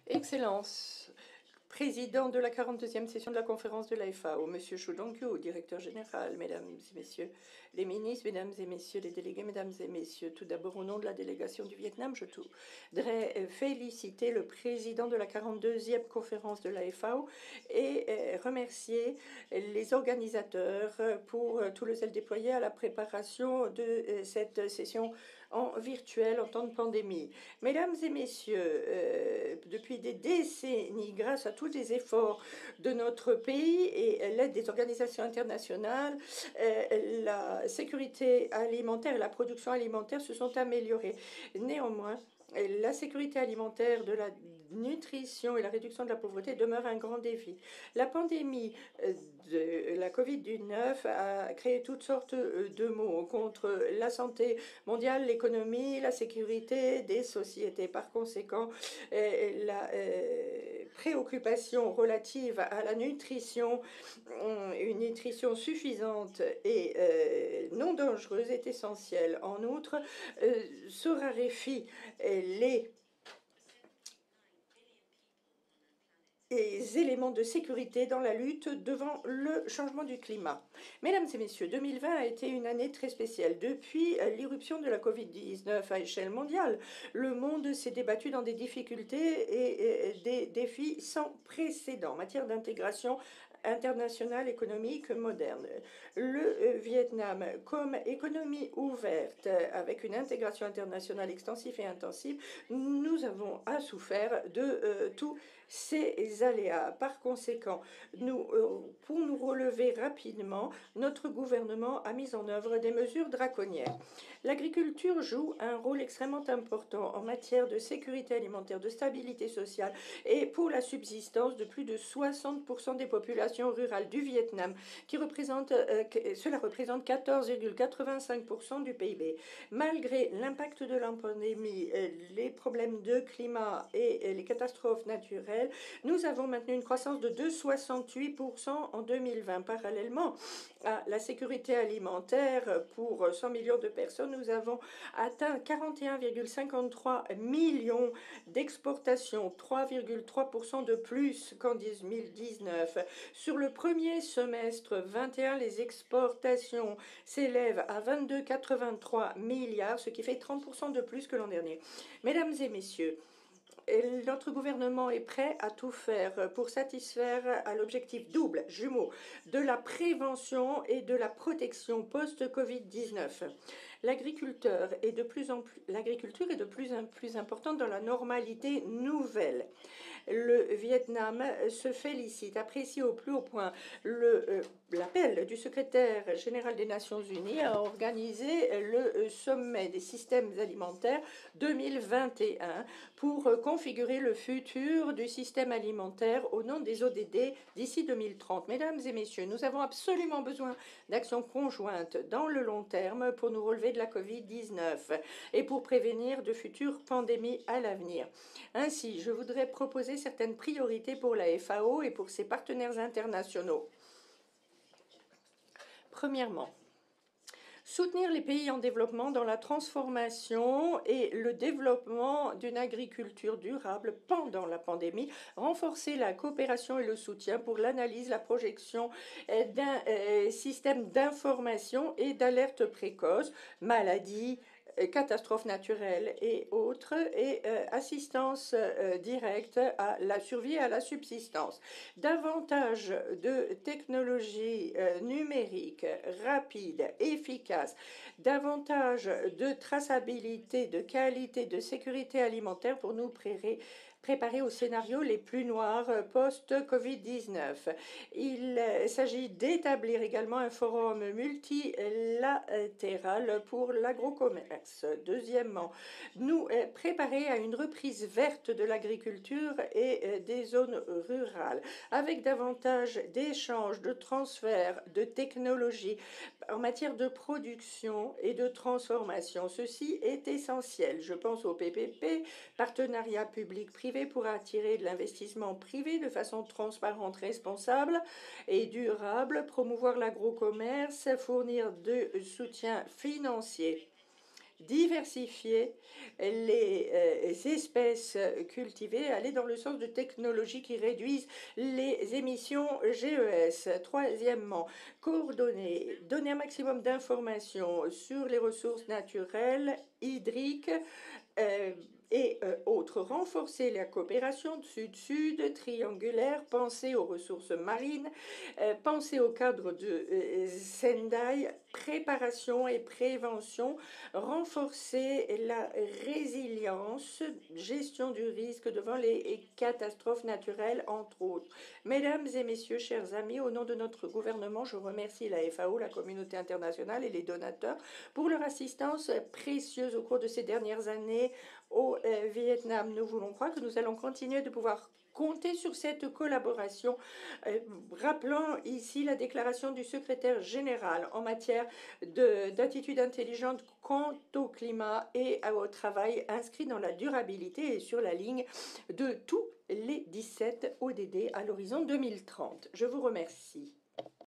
Excellences, président de la 42e session de la conférence de la FAO, Monsieur Cho Dong-kyu, directeur général, mesdames et messieurs les ministres, mesdames et messieurs les délégués, mesdames et messieurs, tout d'abord au nom de la délégation du Vietnam, je voudrais féliciter le président de la 42e conférence de la FAO et remercier les organisateurs pour tout le zèle déployé à la préparation de cette session en virtuel en temps de pandémie. Mesdames et messieurs, depuis des décennies, grâce à tous les efforts de notre pays et l'aide des organisations internationales, la sécurité alimentaire et la production alimentaire se sont améliorées. Néanmoins, la sécurité alimentaire, de la nutrition et la réduction de la pauvreté demeurent un grand défi. La pandémie de la Covid-19 a créé toutes sortes de maux contre la santé mondiale, l'économie, la sécurité des sociétés. Par conséquent, la préoccupation relative à la nutrition, une nutrition suffisante et non dangereuse est essentielle. En outre, se raréfient les éléments de sécurité dans la lutte devant le changement du climat. Mesdames et messieurs, 2020 a été une année très spéciale. Depuis l'irruption de la Covid-19 à échelle mondiale, le monde s'est débattu dans des difficultés et des défis sans précédent en matière d'intégration internationale économique moderne. Le Vietnam, comme économie ouverte avec une intégration internationale extensive et intensive, nous avons souffert de tous ces aléas. Par conséquent, pour nous relever rapidement, notre gouvernement a mis en œuvre des mesures draconiennes. L'agriculture joue un rôle extrêmement important en matière de sécurité alimentaire, de stabilité sociale et pour la subsistance de plus de 60% des populations rurales du Vietnam, cela représente 14,85% du PIB. Malgré l'impact de la pandémie, les problèmes de climat et les catastrophes naturelles, nous avons maintenu une croissance de 2,68% en 2020. Parallèlement à la sécurité alimentaire pour 100 millions de personnes, nous avons atteint 41,53 millions d'exportations, 3,3% de plus qu'en 2019. Sur le premier semestre 21, les exportations s'élèvent à 22,83 milliards, ce qui fait 30% de plus que l'an dernier. Mesdames et messieurs, notre gouvernement est prêt à tout faire pour satisfaire à l'objectif double, jumeau, de la prévention et de la protection post-Covid-19. L'agriculture est de plus en plus importante dans la normalité nouvelle. Le Vietnam se félicite, apprécie au plus haut point l'appel du secrétaire général des Nations Unies à organiser le sommet des systèmes alimentaires 2021 pour configurer le futur du système alimentaire au nom des ODD d'ici 2030. Mesdames et messieurs, nous avons absolument besoin d'actions conjointes dans le long terme pour nous relever de la Covid-19 et pour prévenir de futures pandémies à l'avenir. Ainsi, je voudrais proposer certaines priorités pour la FAO et pour ses partenaires internationaux. Premièrement, soutenir les pays en développement dans la transformation et le développement d'une agriculture durable pendant la pandémie, renforcer la coopération et le soutien pour l'analyse, la projection d'un système d'information et d'alerte précoce, maladies, catastrophes naturelles et autres, et assistance directe à la survie et à la subsistance. Davantage de technologies numériques rapides, efficaces, davantage de traçabilité, de qualité, de sécurité alimentaire pour nous préparer aux scénarios les plus noirs post-Covid-19. Il s'agit d'établir également un forum multilatéral pour l'agrocommerce. Deuxièmement, nous préparer à une reprise verte de l'agriculture et des zones rurales, avec davantage d'échanges, de transferts, de technologies en matière de production et de transformation. Ceci est essentiel. Je pense au PPP, partenariat public-privé, pour attirer de l'investissement privé de façon transparente, responsable et durable, promouvoir l'agrocommerce, fournir de soutien financier diversifier les espèces cultivées, aller dans le sens de technologies qui réduisent les émissions GES. Troisièmement, coordonner, donner un maximum d'informations sur les ressources naturelles, hydriques, euh, et autres, renforcer la coopération sud-sud, triangulaire, penser aux ressources marines, penser au cadre de Sendai, préparation et prévention, renforcer la résilience, gestion du risque devant les catastrophes naturelles, entre autres. Mesdames et messieurs, chers amis, au nom de notre gouvernement, je remercie la FAO, la communauté internationale et les donateurs pour leur assistance précieuse au cours de ces dernières années au Vietnam. Nous voulons croire que nous allons continuer de pouvoir compter sur cette collaboration, rappelant ici la déclaration du secrétaire général en matière d'attitude intelligente quant au climat et au travail inscrit dans la durabilité et sur la ligne de tous les 17 ODD à l'horizon 2030. Je vous remercie.